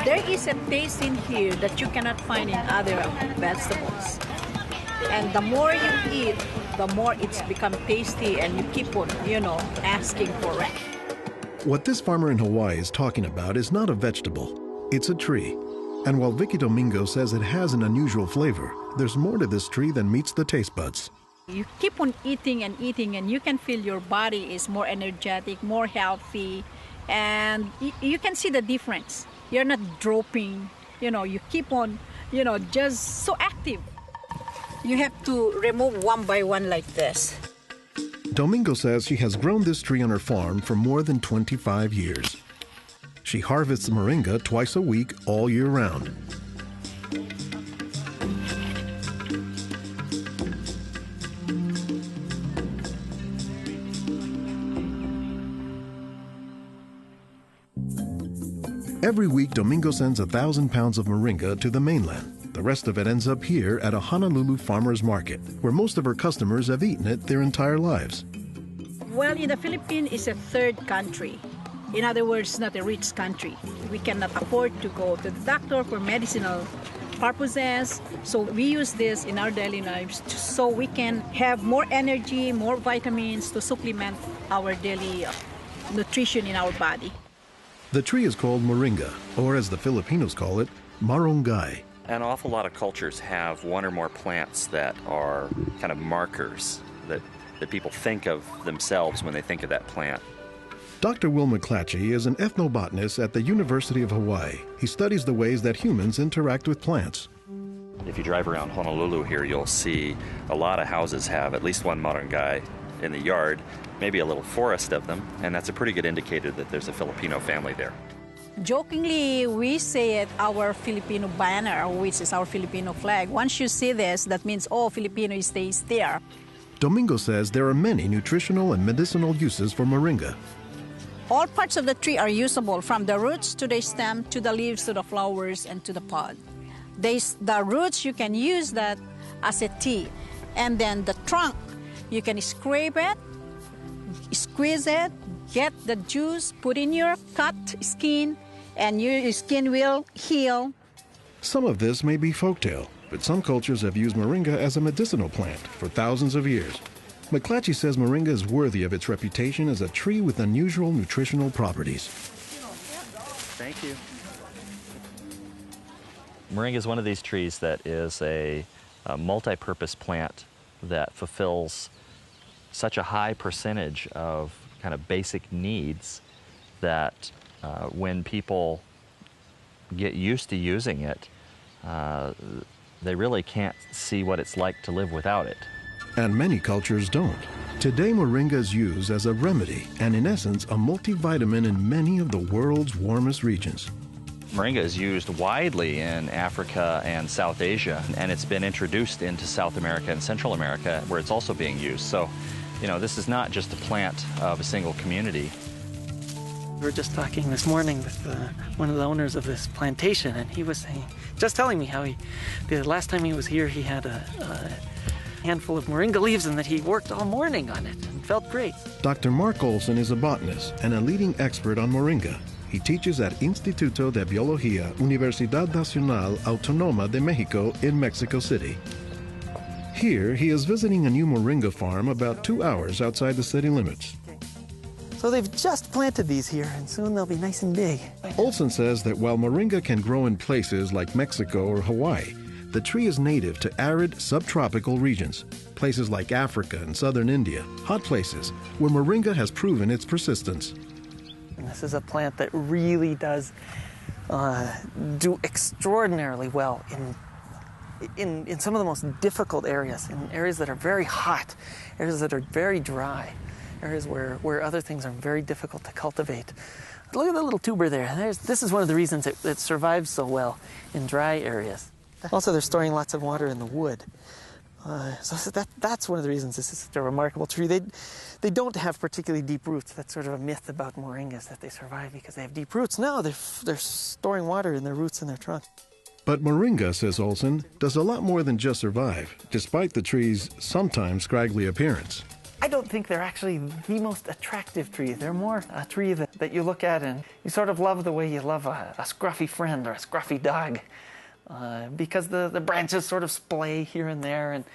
There is a taste in here that you cannot find in other vegetables. And the more you eat, the more it's become tasty and you keep on, asking for it. What this farmer in Hawaii is talking about is not a vegetable, it's a tree. And while Vicky Domingo says it has an unusual flavor, there's more to this tree than meets the taste buds. You keep on eating and eating and you can feel your body is more energetic, more healthy, and you can see the difference. You're not dropping, you keep on, just so active. You have to remove one by one like this. Domingo says she has grown this tree on her farm for more than 25 years. She harvests moringa twice a week, all year round. Every week, Domingo sends 1,000 pounds of moringa to the mainland. The rest of it ends up here at a Honolulu farmer's market, where most of her customers have eaten it their entire lives. Well, in the Philippines, it's a third country. In other words, not a rich country. We cannot afford to go to the doctor for medicinal purposes. So we use this in our daily lives so we can have more energy, more vitamins to supplement our daily nutrition in our body. The tree is called moringa, or as the Filipinos call it, marongay. An awful lot of cultures have one or more plants that are kind of markers that people think of themselves when they think of that plant. Dr. Will McClatchy is an ethnobotanist at the University of Hawaii. He studies the ways that humans interact with plants. If you drive around Honolulu here, you'll see a lot of houses have at least one marongay in the yard, maybe a little forest of them, and that's a pretty good indicator that there's a Filipino family there. Jokingly, we say it our Filipino banner, which is our Filipino flag. Once you see this, that means, Filipino stays there. Domingo says there are many nutritional and medicinal uses for moringa. All parts of the tree are usable, from the roots to the stem, to the leaves, to the flowers, and to the pod. The roots, you can use that as a tea. And then the trunk, you can scrape it, squeeze it, get the juice, put in your cut skin, and your skin will heal. Some of this may be folktale, but some cultures have used moringa as a medicinal plant for thousands of years. McClatchy says moringa is worthy of its reputation as a tree with unusual nutritional properties. Thank you. Moringa is one of these trees that is a multi-purpose plant that fulfills such a high percentage of kind of basic needs that when people get used to using it, they really can't see what it's like to live without it. And many cultures don't. Today, moringa is used as a remedy and, in essence, a multivitamin in many of the world's warmest regions. Moringa is used widely in Africa and South Asia, and it's been introduced into South America and Central America, where it's also being used. So, this is not just a plant of a single community. We were just talking this morning with one of the owners of this plantation, and he was telling me how the last time he was here, he had a handful of moringa leaves and that he worked all morning on it and felt great. Dr. Mark Olson is a botanist and a leading expert on moringa. He teaches at Instituto de Biología, Universidad Nacional Autónoma de México in Mexico City. Here, he is visiting a new moringa farm about 2 hours outside the city limits. So they've just planted these here, and soon they'll be nice and big. Olson says that while moringa can grow in places like Mexico or Hawaii, the tree is native to arid subtropical regions, places like Africa and southern India, hot places where moringa has proven its persistence. And this is a plant that really does do extraordinarily well in some of the most difficult areas, in areas that are very hot, areas that are very dry, areas where other things are very difficult to cultivate. Look at the little tuber there. This is one of the reasons it survives so well in dry areas. Also, they're storing lots of water in the wood. So that's one of the reasons this is such a remarkable tree. They don't have particularly deep roots. That's sort of a myth about moringas, that they survive because they have deep roots. No, they're storing water in their roots and their trunk. But moringa, says Olson, does a lot more than just survive, despite the tree's sometimes scraggly appearance. I don't think they're actually the most attractive tree. They're more a tree that you look at and you sort of love the way you love a scruffy friend or a scruffy dog. Because the branches sort of splay here and there, and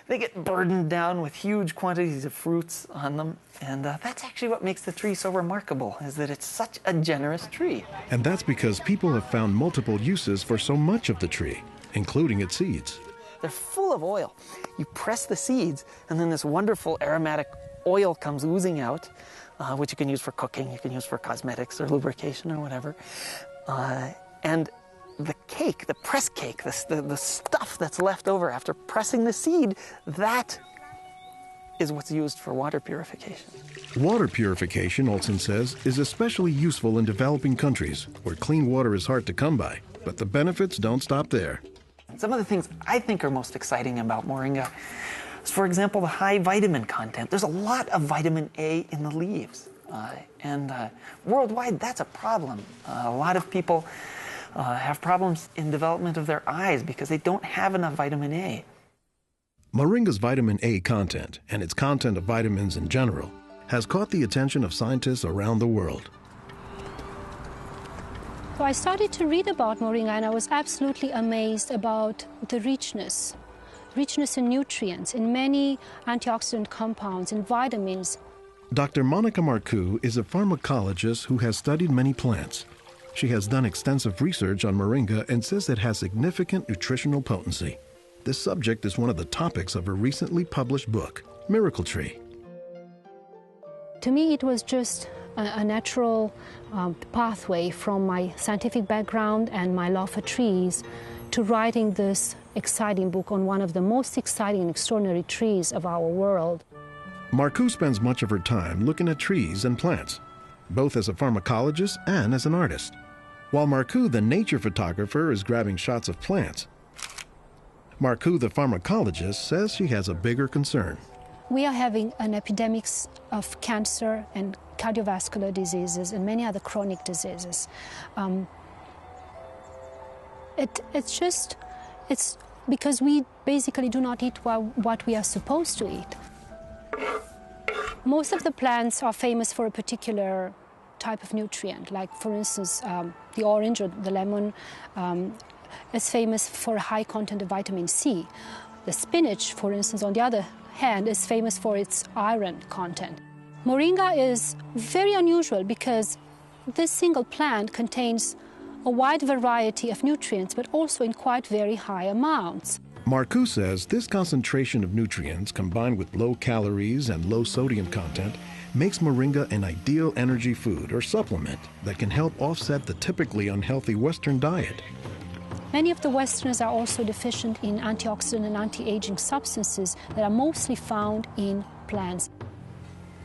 they get burdened down with huge quantities of fruits on them. And that's actually what makes the tree so remarkable, is that it's such a generous tree. And that's because people have found multiple uses for so much of the tree, including its seeds. They're full of oil. You press the seeds, and then this wonderful aromatic oil comes oozing out, which you can use for cooking, you can use for cosmetics or lubrication or whatever. And the cake, the press cake, the stuff that's left over after pressing the seed, that is what's used for water purification. Water purification, Olson says, is especially useful in developing countries where clean water is hard to come by. But the benefits don't stop there. Some of the things I think are most exciting about moringa is, for example, the high vitamin content. There's a lot of vitamin A in the leaves. And worldwide, that's a problem. A lot of people have problems in development of their eyes because they don't have enough vitamin A. Moringa's vitamin A content, and its content of vitamins in general, has caught the attention of scientists around the world. So I started to read about moringa, and I was absolutely amazed about the richness in nutrients, in many antioxidant compounds, in vitamins. Dr. Monica Marcoux is a pharmacologist who has studied many plants. She has done extensive research on moringa and says it has significant nutritional potency. This subject is one of the topics of her recently published book, Miracle Tree. To me, it was just a natural pathway from my scientific background and my love for trees to writing this exciting book on one of the most exciting and extraordinary trees of our world. Marcoux spends much of her time looking at trees and plants, both as a pharmacologist and as an artist. While Marcoux, the nature photographer, is grabbing shots of plants, Marcoux, the pharmacologist, says she has a bigger concern. We are having an epidemic of cancer and cardiovascular diseases and many other chronic diseases. It's because we basically do not eat what we are supposed to eat. Most of the plants are famous for a particular type of nutrient, like for instance the orange or the lemon is famous for a high content of vitamin C. The spinach, for instance, on the other hand, is famous for its iron content. Moringa is very unusual because this single plant contains a wide variety of nutrients, but also in quite very high amounts. Marcoux says this concentration of nutrients combined with low calories and low sodium content makes moringa an ideal energy food or supplement that can help offset the typically unhealthy Western diet. Many of the Westerners are also deficient in antioxidant and anti-aging substances that are mostly found in plants.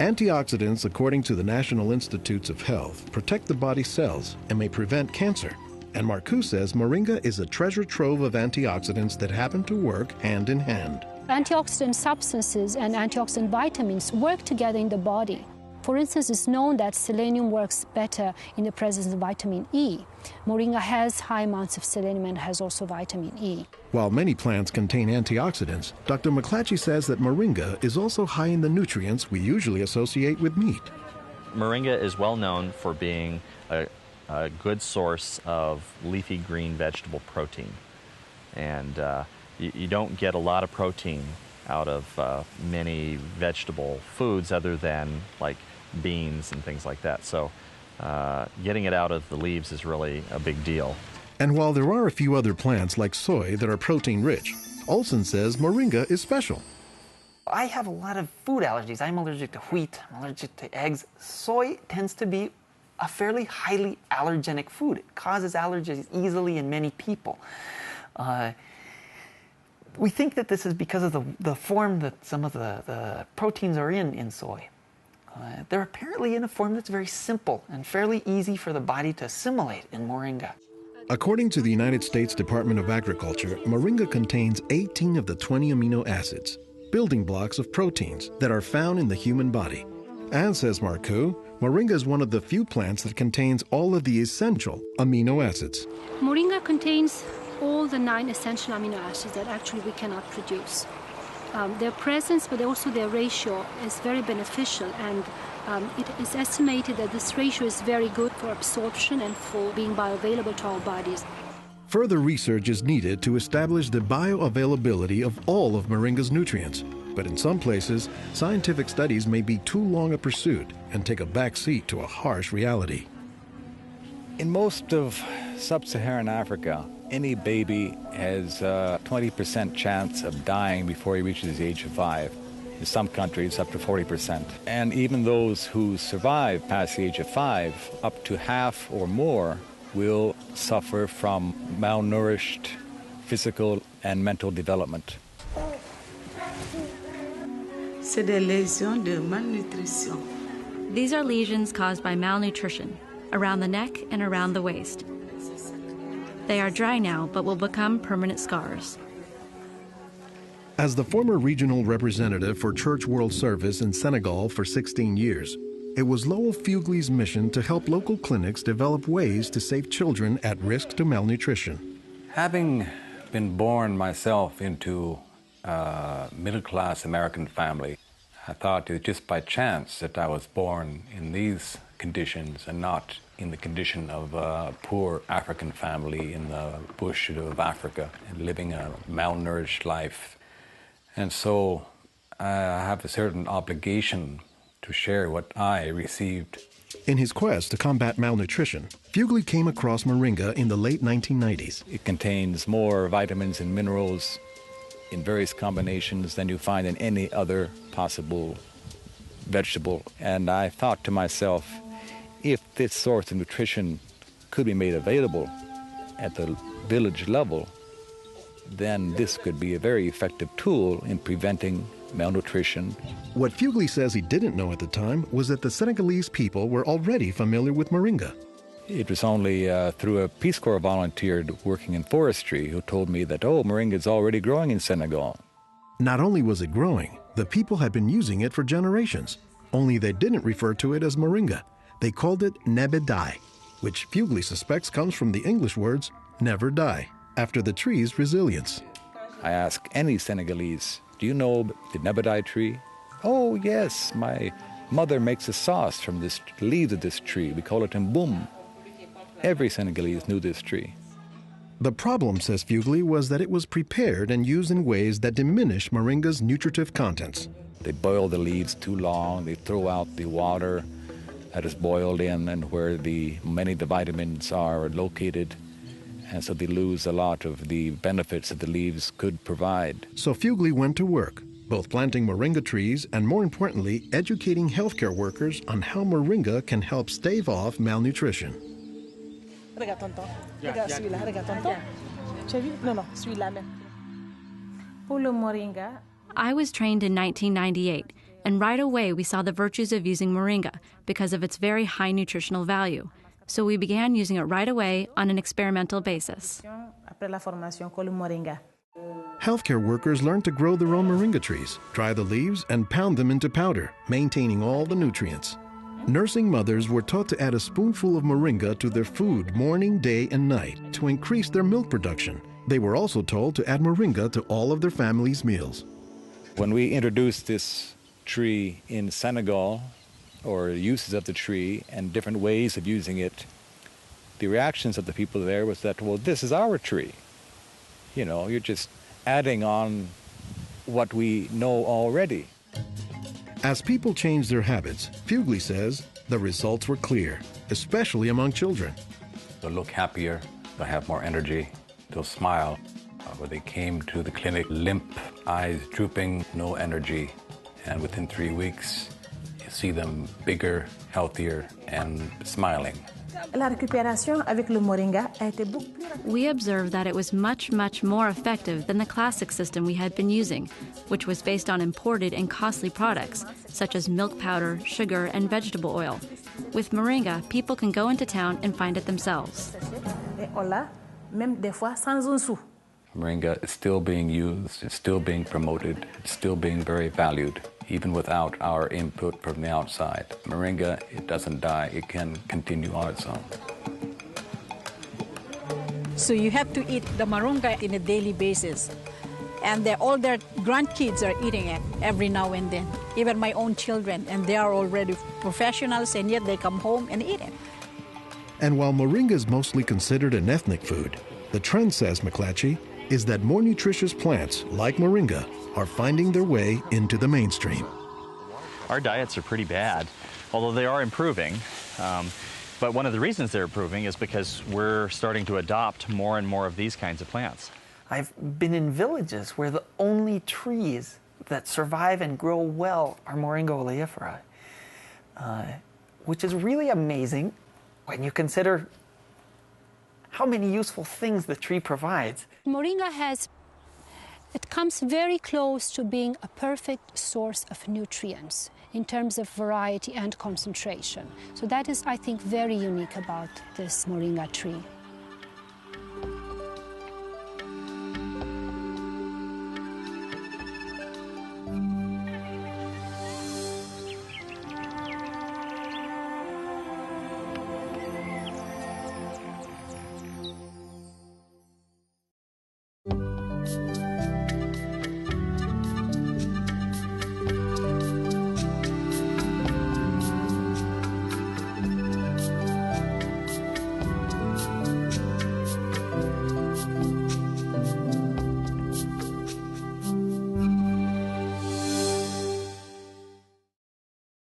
Antioxidants, according to the National Institutes of Health, protect the body's cells and may prevent cancer. And Marcoux says moringa is a treasure trove of antioxidants that happen to work hand in hand. Antioxidant substances and antioxidant vitamins work together in the body. For instance, it's known that selenium works better in the presence of vitamin E. Moringa has high amounts of selenium and has also vitamin E. While many plants contain antioxidants, Dr. McClatchy says that moringa is also high in the nutrients we usually associate with meat. Moringa is well known for being a good source of leafy green vegetable protein. And you don't get a lot of protein out of many vegetable foods other than like beans and things like that. So getting it out of the leaves is really a big deal. And while there are a few other plants like soy that are protein rich, Olson says moringa is special. I have a lot of food allergies. I'm allergic to wheat, I'm allergic to eggs. Soy tends to be a fairly highly allergenic food. It causes allergies easily in many people. We think that this is because of the form that some of the proteins are in soy. They're apparently in a form that's very simple and fairly easy for the body to assimilate in moringa. According to the United States Department of Agriculture, moringa contains 18 of the 20 amino acids, building blocks of proteins that are found in the human body. And, says Marcoux, moringa is one of the few plants that contains all of the essential amino acids. Moringa contains all the 9 essential amino acids that actually we cannot produce. Their presence, but also their ratio, is very beneficial, and it is estimated that this ratio is very good for absorption and for being bioavailable to our bodies. Further research is needed to establish the bioavailability of all of moringa's nutrients. But in some places, scientific studies may be too long a pursuit and take a back seat to a harsh reality. In most of sub-Saharan Africa, any baby has a 20% chance of dying before he reaches the age of 5. In some countries, up to 40%. And even those who survive past the age of 5, up to half or more will suffer from malnourished physical and mental development. C'est des lésions de malnutrition. These are lesions caused by malnutrition around the neck and around the waist. They are dry now, but will become permanent scars. As the former regional representative for Church World Service in Senegal for 16 years, it was Lowell Fugley's mission to help local clinics develop ways to save children at risk to malnutrition. Having been born myself into a middle-class American family, I thought it was just by chance that I was born in these conditions and not in the condition of a poor African family in the bush of Africa and living a malnourished life. And so I have a certain obligation to share what I received. In his quest to combat malnutrition, Fugley came across moringa in the late 1990s. It contains more vitamins and minerals in various combinations than you find in any other possible vegetable. And I thought to myself, if this source of nutrition could be made available at the village level, then this could be a very effective tool in preventing malnutrition. What Fugley says he didn't know at the time was that the Senegalese people were already familiar with moringa. It was only through a Peace Corps volunteer working in forestry who told me that, oh, moringa is already growing in Senegal. Not only was it growing, the people had been using it for generations. Only they didn't refer to it as moringa. They called it nebedai, which Fugley suspects comes from the English words never die, after the tree's resilience. I ask any Senegalese, do you know the nebedai tree? Oh, yes, my mother makes a sauce from the leaves of this tree. We call it mboum. Every Senegalese knew this tree. The problem, says Fugley, was that it was prepared and used in ways that diminish moringa's nutritive contents. They boil the leaves too long, they throw out the water that is boiled in and where many of the vitamins are located, and so they lose a lot of the benefits that the leaves could provide. So Fugley went to work, both planting moringa trees and, more importantly, educating healthcare workers on how moringa can help stave off malnutrition. Regarde tonton. Regarde celui-là. Regarde tonton. Tu as vu? Non, non, celui-là même. Pour le moringa. I was trained in 1998, and right away we saw the virtues of using moringa because of its very high nutritional value. So we began using it right away on an experimental basis. Après la formation, con le moringa. Healthcare workers learned to grow their own moringa trees, dry the leaves, and pound them into powder, maintaining all the nutrients. Nursing mothers were taught to add a spoonful of moringa to their food morning, day, and night to increase their milk production. They were also told to add moringa to all of their family's meals. When we introduced this tree in Senegal, or uses of the tree and different ways of using it, the reactions of the people there was that, well, this is our tree. You know, you're just adding on what we know already. As people changed their habits, Fugley says the results were clear, especially among children. They'll look happier, they'll have more energy, they'll smile. When they came to the clinic, limp, eyes drooping, no energy, and within 3 weeks, you see them bigger, healthier, and smiling. La récupération avec le moringa a été beaucoup plus rapide. We observed that it was much, much more effective than the classic system we had been using, which was based on imported and costly products, such as milk powder, sugar, and vegetable oil. With moringa, people can go into town and find it themselves. Et on l'a, même des fois sans un sou. Moringa is still being used, it's still being promoted, it's still being very valued, even without our input from the outside. Moringa, it doesn't die, it can continue on its own. So you have to eat the moringa on a daily basis. And all their grandkids are eating it every now and then, even my own children, and they are already professionals, and yet they come home and eat it. And while moringa is mostly considered an ethnic food, the trend, says McClatchy, is that more nutritious plants, like moringa, are finding their way into the mainstream. Our diets are pretty bad, although they are improving. But one of the reasons they're improving is because we're starting to adopt more and more of these kinds of plants. I've been in villages where the only trees that survive and grow well are Moringa oleifera, which is really amazing when you consider how many useful things the tree provides. Moringa it comes very close to being a perfect source of nutrients in terms of variety and concentration. So that is, I think, very unique about this moringa tree.